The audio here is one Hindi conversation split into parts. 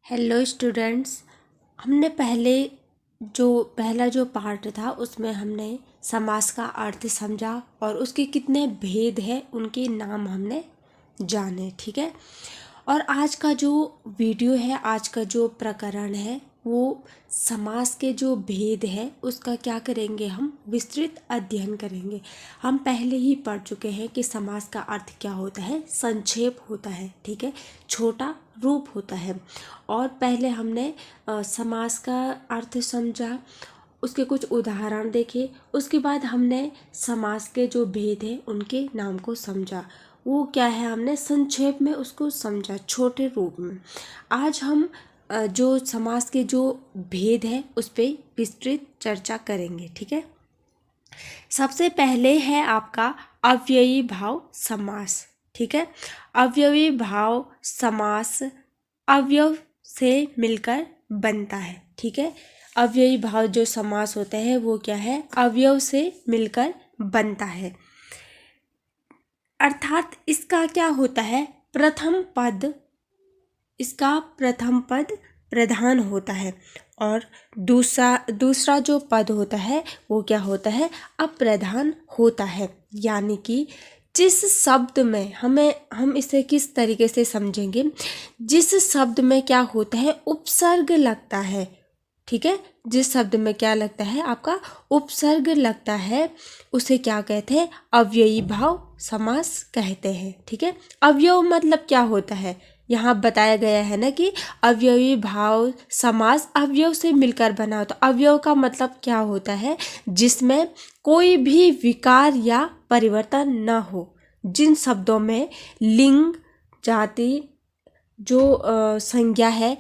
हेलो स्टूडेंट्स, हमने पहला जो पार्ट था उसमें हमने समास का अर्थ समझा और उसके कितने भेद हैं उनके नाम हमने जाने। ठीक है। और आज का जो वीडियो है, आज का जो प्रकरण है, वो समास के जो भेद है उसका क्या करेंगे, हम विस्तृत अध्ययन करेंगे। हम पहले ही पढ़ चुके हैं कि समास का अर्थ क्या होता है, संक्षेप होता है। ठीक है, छोटा रूप होता है। और पहले हमने समास का अर्थ समझा, उसके कुछ उदाहरण देखे, उसके बाद हमने समास के जो भेद हैं उनके नाम को समझा। वो क्या है, हमने संक्षेप में उसको समझा, छोटे रूप में। आज हम जो समास के जो भेद हैं उस पर विस्तृत चर्चा करेंगे। ठीक है। सबसे पहले है आपका अव्ययी भाव समास। ठीक है। अव्ययी भाव समास अवयव से मिलकर बनता है। ठीक है। अव्ययी भाव जो समास होता है वो क्या है, अवयव से मिलकर बनता है। अर्थात इसका क्या होता है, इसका प्रथम पद प्रधान होता है और दूसरा जो पद होता है वो क्या होता है, अप्रधान होता है। यानी कि जिस शब्द में हम इसे किस तरीके से समझेंगे, जिस शब्द में क्या होता है, उपसर्ग लगता है। ठीक है, जिस शब्द में क्या लगता है, आपका उपसर्ग लगता है, उसे क्या कहते हैं, अव्ययी भाव समास कहते हैं। ठीक है। अवयव मतलब क्या होता है, यहाँ बताया गया है ना कि अव्ययी भाव समास अवयव से मिलकर बना हो। तो अवयव का मतलब क्या होता है, जिसमें कोई भी विकार या परिवर्तन न हो। जिन शब्दों में लिंग, जाति, जो संज्ञा है,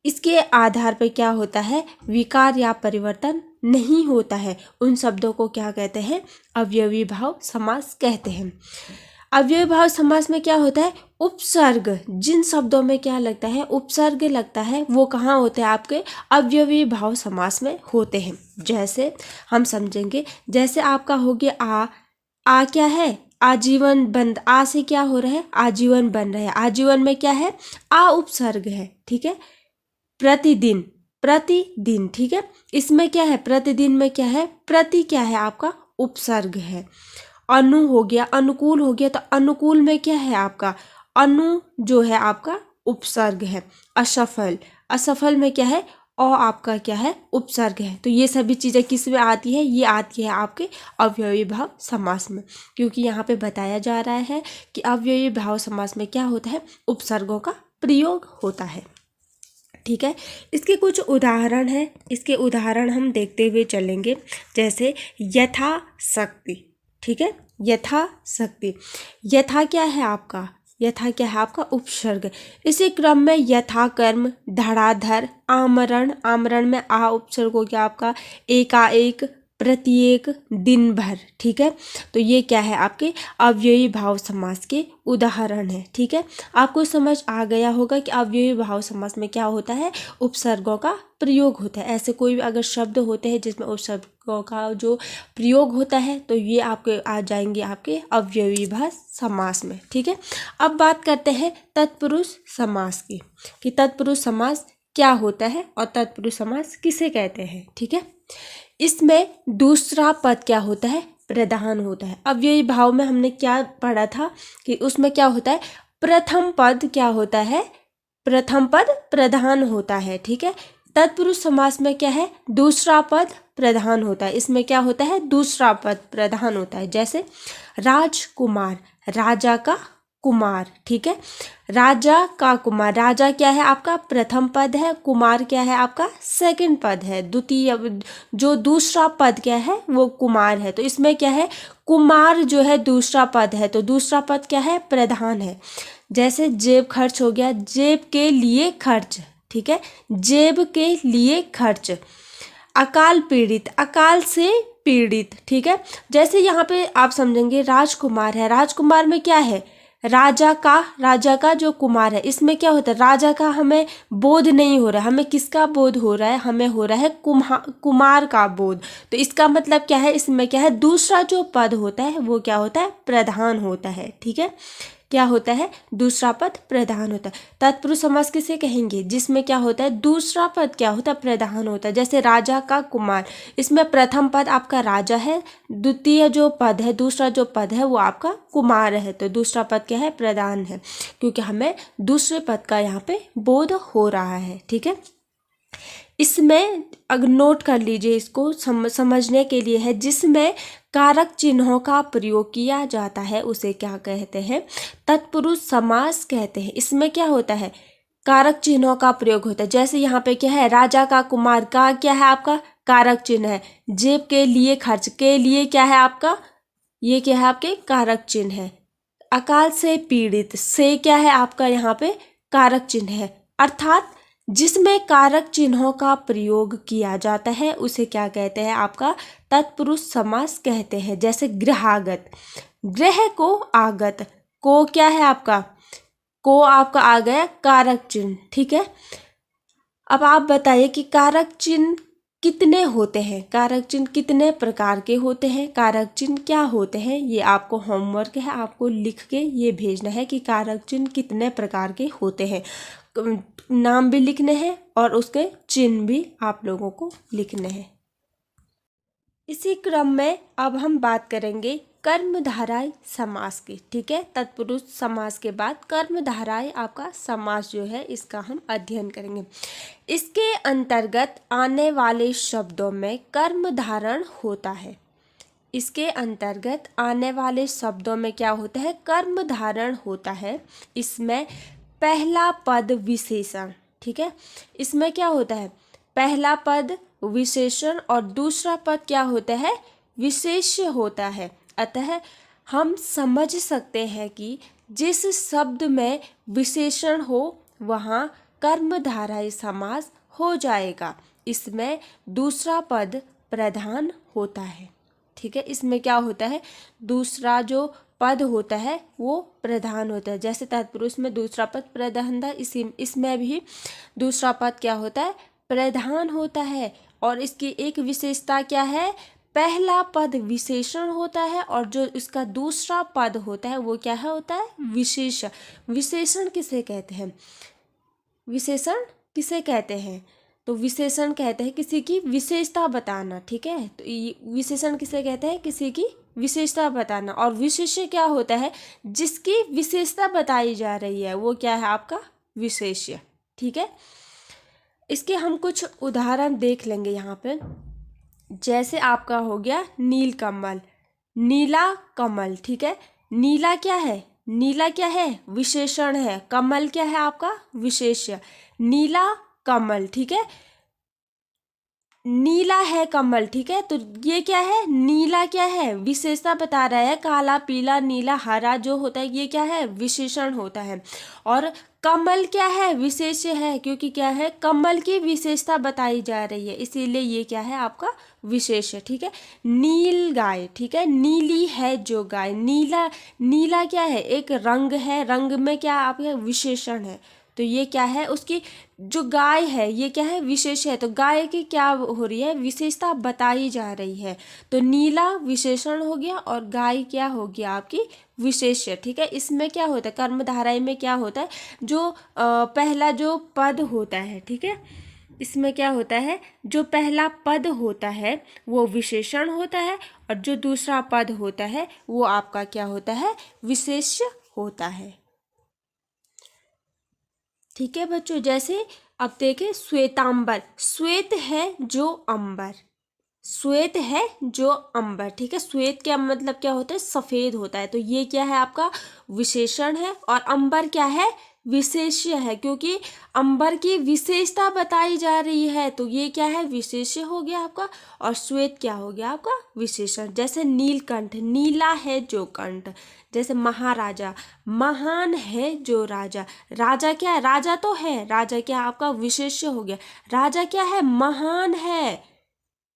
इसके आधार पर क्या होता है, विकार या परिवर्तन नहीं होता है, उन शब्दों को क्या कहते हैं, अव्ययी भाव समास कहते हैं। अव्ययी भाव समास में क्या होता है, उपसर्ग, जिन शब्दों में क्या लगता है, उपसर्ग लगता है, वो कहाँ होते हैं, आपके अव्ययी भाव समास में होते हैं। जैसे हम समझेंगे, जैसे आपका हो गया आ क्या है, आजीवन बंद, आ से क्या हो रहा है, आजीवन बन रहा है। आजीवन में क्या है, आ उपसर्ग है। ठीक है। प्रतिदिन। ठीक है, इसमें क्या है, प्रतिदिन में क्या है, प्रति क्या है, आपका उपसर्ग है। अनु हो गया, अनुकूल हो गया, तो अनुकूल में क्या है, आपका अनु जो है आपका उपसर्ग है। असफल में क्या है, आपका क्या है, उपसर्ग है। तो ये सभी चीजें किस में आती है, ये आती है आपके अव्ययी भाव समास में, क्योंकि यहाँ पे बताया जा रहा है कि अव्ययी भाव समास में क्या होता है, उपसर्गों का प्रयोग होता है। ठीक है। इसके कुछ उदाहरण हैं, इसके उदाहरण हम देखते हुए चलेंगे। जैसे यथाशक्ति। ठीक है, यथाशक्ति, यथा क्या है आपका, यथा क्या है आपका उपसर्ग। इसी क्रम में यथा कर्म, धड़ाधर, आमरण में आ उपसर्ग हो गया आपका, एकाएक, प्रत्येक, दिन भर। ठीक है। तो ये क्या है, आपके अव्ययी भाव समास के उदाहरण है। ठीक है, आपको समझ आ गया होगा कि अव्ययी भाव समास में क्या होता है, उपसर्गों का प्रयोग होता है। ऐसे कोई भी अगर शब्द होते हैं जिसमें उपसर्गों का जो प्रयोग होता है, तो ये आपके आ जाएंगे आपके अव्ययी भाव समास में। ठीक है। अब बात करते हैं तत्पुरुष समास की, कि तत्पुरुष समास क्या होता है और तत्पुरुष समास किसे कहते हैं। ठीक है। इसमें दूसरा पद क्या होता है, प्रधान होता है। अव्ययी भाव में हमने क्या पढ़ा था कि उसमें क्या होता है, प्रथम पद क्या होता है, प्रथम पद प्रधान होता है। ठीक है। तत्पुरुष समास में क्या है, दूसरा पद प्रधान होता है। इसमें क्या होता है, दूसरा पद प्रधान होता है। जैसे राजकुमार, राजा का कुमार। ठीक है, राजा का कुमार, राजा क्या है आपका प्रथम पद है, कुमार क्या है आपका सेकंड पद है, द्वितीय जो दूसरा पद क्या है वो कुमार है। तो इसमें क्या है, कुमार जो है दूसरा पद है, तो दूसरा पद क्या है, प्रधान है। जैसे जेब खर्च हो गया, जेब के लिए खर्च। ठीक है, जेब के लिए खर्च। अकाल पीड़ित, अकाल से पीड़ित। ठीक है, जैसे यहाँ पे आप समझेंगे राजकुमार है, राजकुमार में क्या है, राजा का जो कुमार है, इसमें क्या होता है, राजा का हमें बोध नहीं हो रहा है, हमें किसका बोध हो रहा है, हमें हो रहा है कुमार का बोध। तो इसका मतलब क्या है, इसमें क्या है, दूसरा जो पद होता है वो क्या होता है, प्रधान होता है। ठीक है, क्या होता है, दूसरा पद प्रधान होता है। तत्पुरुष समास किसे कहेंगे, जिसमें क्या होता है, दूसरा पद क्या होता है, प्रधान होता है। जैसे राजा का कुमार, इसमें प्रथम पद आपका राजा है, द्वितीय जो पद है, दूसरा जो पद है वो आपका कुमार है, तो दूसरा पद क्या है, प्रधान है, क्योंकि हमें दूसरे पद का यहाँ पे बोध हो रहा है। ठीक है, इसमें अगर नोट कर लीजिए, इसको समझने के लिए है, जिसमें कारक चिन्हों का प्रयोग किया जाता है उसे क्या कहते हैं, तत्पुरुष समास कहते हैं। इसमें क्या होता है, कारक चिन्हों का प्रयोग होता है। जैसे यहाँ पे क्या है, राजा का कुमार का क्या है आपका कारक चिन्ह है, जेब के लिए खर्च के लिए क्या है आपका, ये क्या है आपके कारक चिन्ह है। अकाल से पीड़ित से क्या है आपका यहाँ पे कारक चिन्ह है। अर्थात जिसमें कारक चिन्हों का प्रयोग किया जाता है उसे क्या कहते हैं, आपका तत्पुरुष समास कहते हैं। जैसे गृहागत, गृह को आगत, को क्या है आपका, को आपका आ गया कारक चिन्ह। ठीक है, अब आप बताइए कि कारक चिन्ह कितने होते हैं, कारक चिन्ह कितने प्रकार के होते हैं, कारक चिन्ह क्या होते हैं, ये आपको होमवर्क है, आपको लिख के ये भेजना है कि कारक चिन्ह कितने प्रकार के होते हैं। नाम भी लिखने हैं और उसके चिन्ह भी आप लोगों को लिखने हैं। इसी क्रम में अब हम बात करेंगे कर्मधारय समास की। ठीक है, तत्पुरुष समास के बाद कर्मधारय आपका समास जो है इसका हम अध्ययन करेंगे। इसके अंतर्गत आने वाले शब्दों में कर्म धारण होता है। इसके अंतर्गत आने वाले शब्दों में क्या होता है, कर्म धारण होता है। इसमें पहला पद विशेषण, ठीक है, इसमें क्या होता है, पहला पद विशेषण और दूसरा पद क्या होता है, विशेष्य होता है। अतः हम समझ सकते हैं कि जिस शब्द में विशेषण हो वहाँ कर्मधारय समास हो जाएगा। इसमें दूसरा पद प्रधान होता है। ठीक है, इसमें क्या होता है, दूसरा जो पद होता है वो प्रधान होता है। जैसे तत्पुरुष में दूसरा पद प्रधान था, इसमें भी दूसरा पद क्या होता है, प्रधान होता है। और इसकी एक विशेषता क्या है, पहला पद विशेषण होता है और जो इसका दूसरा पद होता है वो क्या है, होता है विशेषण। विशेषण किसे कहते हैं, विशेषण किसे कहते हैं, तो विशेषण कहते हैं किसी की विशेषता बताना। ठीक है, तो विशेषण किसे कहते हैं, किसी की विशेषता बताना। और विशेष्य क्या होता है, जिसकी विशेषता बताई जा रही है वो क्या है आपका विशेष्य। ठीक है, इसके हम कुछ उदाहरण देख लेंगे यहाँ पे। जैसे आपका हो गया नील कमल, नीला कमल। ठीक है, नीला क्या है, नीला क्या है, विशेषण है, कमल क्या है आपका विशेष्य, नीला कमल। ठीक है, नीला है कमल। ठीक है, तो ये क्या है, नीला क्या है, विशेषता बता रहा है, काला पीला नीला हरा जो होता है ये क्या है, विशेषण होता है। और कमल क्या है, विशेष्य है, क्योंकि क्या है, कमल की विशेषता बताई जा रही है, इसीलिए ये क्या है आपका विशेष्य। ठीक है, नील गाय। ठीक है, नीली है जो गाय, नीला, नीला क्या है, एक रंग है, रंग में क्या आपका विशेषण है, तो ये क्या है, उसकी जो गाय है ये क्या है, विशेष है, तो गाय की क्या हो रही है, विशेषता बताई जा रही है। तो नीला विशेषण हो गया और गाय क्या हो गया आपकी विशेष्य। ठीक है, इसमें क्या होता है, कर्मधारय में क्या होता है, जो पहला जो पद होता है, ठीक है, इसमें क्या होता है, जो पहला पद होता है वो विशेषण होता है और जो दूसरा पद होता है वो आपका क्या होता है, विशेष्य होता है। ठीक है बच्चों, जैसे अब देखें श्वेतांबर, श्वेत है जो अंबर, श्वेत है जो अंबर। ठीक है, श्वेत क्या मतलब क्या होता है, सफेद होता है, तो ये क्या है आपका विशेषण है। और अंबर क्या है, विशेष्य है, क्योंकि अंबर की विशेषता बताई जा रही है, तो ये क्या है, विशेष्य हो गया आपका। और श्वेत क्या हो गया आपका विशेषण। जैसे नीलकंठ, नीला है जो कंठ। जैसे महाराजा, महान है जो राजा, राजा क्या है, राजा तो है, राजा क्या आपका विशेष्य हो गया, राजा क्या है, महान है,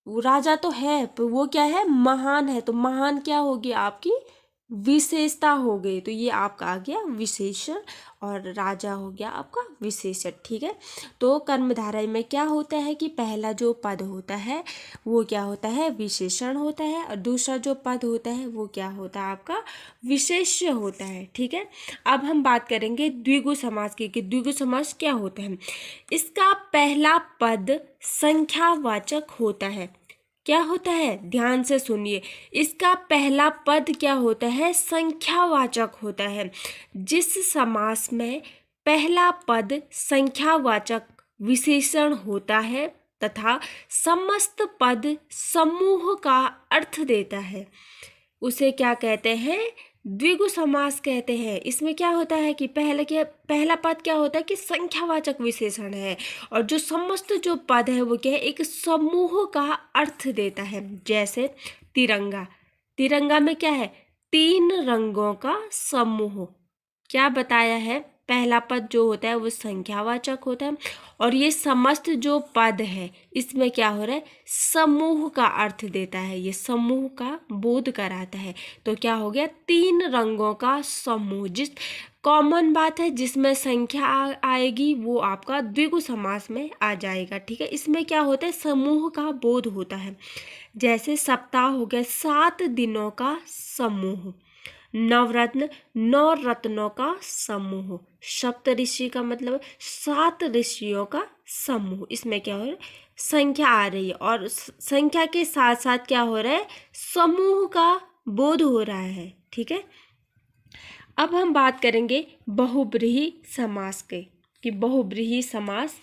वो राजा तो है पर वो क्या है, महान है, तो महान क्या होगी आपकी विशेषता हो गई, तो ये आपका आ गया विशेषण और राजा हो गया आपका विशेषण। ठीक है, तो कर्मधारय में क्या होता है कि पहला जो पद होता है वो क्या होता है, विशेषण होता है, और दूसरा जो पद होता है वो क्या होता है, आपका विशेष्य होता है। ठीक है, अब हम बात करेंगे द्विगु समास की कि द्विगु समास क्या होता है। इसका पहला पद संख्यावाचक होता है। क्या होता है, ध्यान से सुनिए, इसका पहला पद क्या होता है, संख्यावाचक होता है। जिस समास में पहला पद संख्यावाचक विशेषण होता है तथा समस्त पद समूह का अर्थ देता है, उसे क्या कहते हैं, द्विगु समास कहते हैं। इसमें क्या होता है कि पहला पद क्या होता है कि संख्यावाचक विशेषण है, और जो समस्त जो पद है वो क्या है, एक समूह का अर्थ देता है। जैसे तिरंगा, तिरंगा में क्या है, 3 रंगों का समूह। क्या बताया है, पहला पद जो होता है वो संख्यावाचक होता है, और ये समस्त जो पद है इसमें क्या हो रहा है, समूह का अर्थ देता है, ये समूह का बोध कराता है। तो क्या हो गया, 3 रंगों का समूह। जिस कॉमन बात है, जिसमें संख्या आएगी वो आपका द्विगु समास में आ जाएगा। ठीक है, इसमें क्या होता है, समूह का बोध होता है। जैसे सप्ताह हो गया 7 दिनों का समूह, नवरत्न 9 रत्नों का समूह, सप्तऋषि का मतलब 7 ऋषियों का समूह। इसमें क्या हो रहा है, संख्या आ रही है, और संख्या के साथ साथ क्या हो रहा है, समूह का बोध हो रहा है। ठीक है, अब हम बात करेंगे बहुब्रीहि समास के कि बहुब्रीहि समास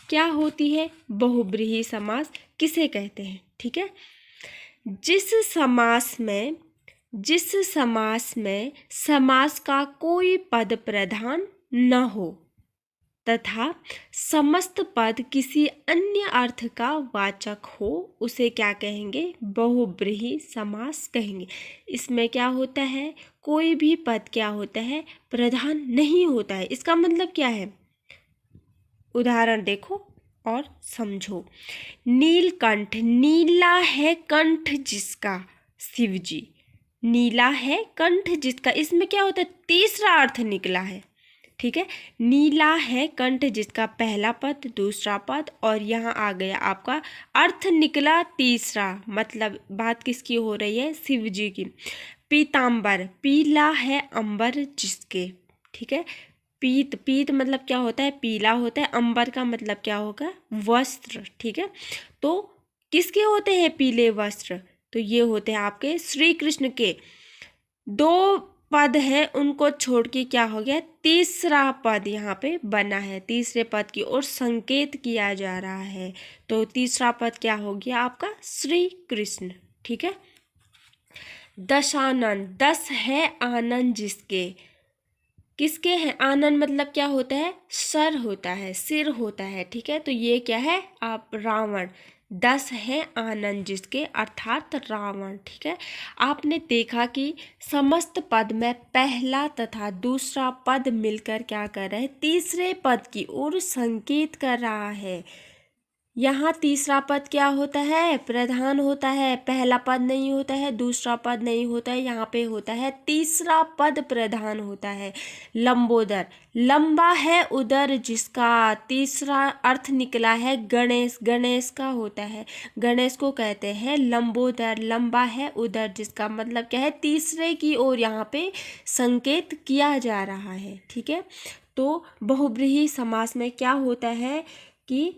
क्या होती है, बहुब्रीहि समास किसे कहते हैं। ठीक है, जिस समास में समास का कोई पद प्रधान न हो तथा समस्त पद किसी अन्य अर्थ का वाचक हो, उसे क्या कहेंगे, बहुब्रीहि समास कहेंगे। इसमें क्या होता है, कोई भी पद क्या होता है, प्रधान नहीं होता है। इसका मतलब क्या है, उदाहरण देखो और समझो। नीलकंठ, नीला है कंठ जिसका, शिव जी, नीला है कंठ जिसका, इसमें क्या होता है, तीसरा अर्थ निकला है। ठीक है, नीला है कंठ जिसका पहला पद, दूसरा पद, और यहाँ आ गया आपका अर्थ निकला तीसरा, मतलब बात किसकी हो रही है, शिव जी की। पीतांबर, पीला है अंबर जिसके। ठीक है, पीत मतलब क्या होता है, पीला होता है, अंबर का मतलब क्या होगा, वस्त्र। ठीक है, तो किसके होते हैं पीले वस्त्र, तो ये होते हैं आपके श्री कृष्ण के। 2 पद है, उनको छोड़ के क्या हो गया, तीसरा पद यहाँ पे बना है, तीसरे पद की ओर संकेत किया जा रहा है। तो तीसरा पद क्या हो गया आपका, श्री कृष्ण। ठीक है, दशानन, 10 है आनंद जिसके, किसके हैं, आनंद मतलब क्या होता है, सर होता है, सिर होता है। ठीक है, तो ये क्या है, आप रावण, 10 है आनंद जिसके, अर्थात रावण। ठीक है, आपने देखा कि समस्त पद में पहला तथा दूसरा पद मिलकर क्या कर रहे हैं, तीसरे पद की ओर संकेत कर रहा है। यहाँ तीसरा पद क्या होता है, प्रधान होता है, पहला पद नहीं होता है, दूसरा पद नहीं होता है, यहाँ पे होता है तीसरा पद प्रधान होता है। लंबोदर, लंबा है उदर जिसका, तीसरा अर्थ निकला है गणेश, गणेश का होता है, गणेश को कहते हैं लंबोदर, लंबा है उदर जिसका मतलब क्या है, तीसरे की ओर यहाँ पे संकेत किया जा रहा है। ठीक है, तो बहुब्रीहि समास में क्या होता है कि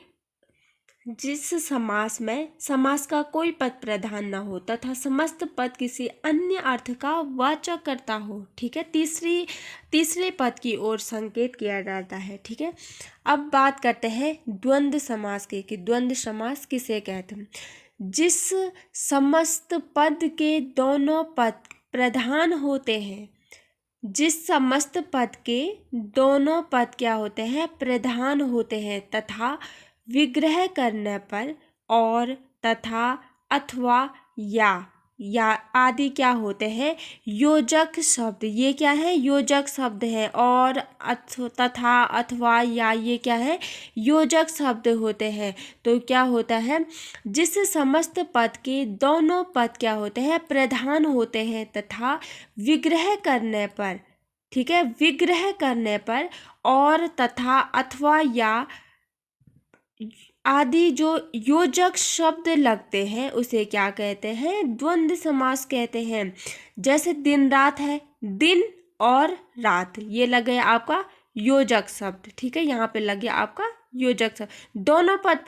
जिस समास में समास का कोई पद प्रधान न हो तथा समस्त पद किसी अन्य अर्थ का वाचक करता हो। ठीक है, तीसरे पद की ओर संकेत किया जाता है। ठीक है, अब बात करते हैं द्वंद्व समास की कि द्वंद्व समास किसे कहते हैं। जिस समस्त पद के दोनों पद प्रधान होते हैं, जिस समस्त पद के दोनों पद क्या होते हैं, प्रधान होते हैं तथा विग्रह करने पर और तथा अथवा या या आदि क्या होते हैं, योजक शब्द। ये क्या है, योजक शब्द है। और तथा, अथवा, या ये क्या है, योजक शब्द होते हैं। तो क्या होता है, जिस समस्त पद के दोनों पद क्या होते हैं, प्रधान होते हैं तथा विग्रह करने पर, ठीक है, विग्रह करने पर और तथा, अथवा, या आदि जो योजक शब्द लगते हैं उसे क्या कहते हैं, द्वंद्व समास कहते हैं। जैसे दिन रात है, दिन और रात ये लगे आपका योजक शब्द, ठीक है, यहाँ पे लगे आपका योजक शब्द। दोनों पद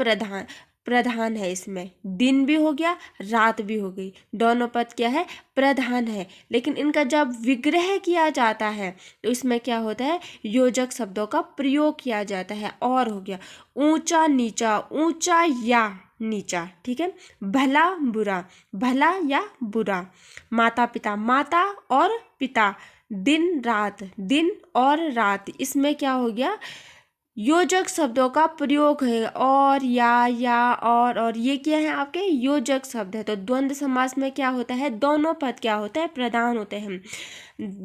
प्रधान है, इसमें दिन भी हो गया, रात भी हो गई, दोनों पद क्या है, प्रधान है। लेकिन इनका जब विग्रह किया जाता है तो इसमें क्या होता है, योजक शब्दों का प्रयोग किया जाता है। और हो गया ऊंचा नीचा, ऊंचा या नीचा, ठीक है, भला बुरा, भला या बुरा, माता पिता, माता और पिता, दिन रात, दिन और रात, इसमें क्या हो गया, योजक शब्दों का प्रयोग है। और या और ये क्या है, आपके योजक शब्द है। तो द्वंद्व समास में क्या होता है, दोनों पद क्या होते हैं, प्रधान होते हैं।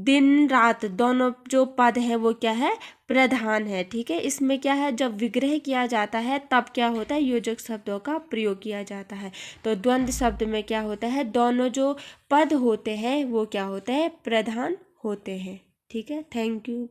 दिन रात दोनों जो पद है वो क्या है, प्रधान है, ठीक है। इसमें क्या है, जब विग्रह किया जाता है तब क्या होता है, योजक शब्दों का प्रयोग किया जाता है। तो द्वंद्व शब्द में क्या होता है, दोनों जो पद होते हैं वो क्या होते हैं, प्रधान होते हैं, ठीक है। Thank you.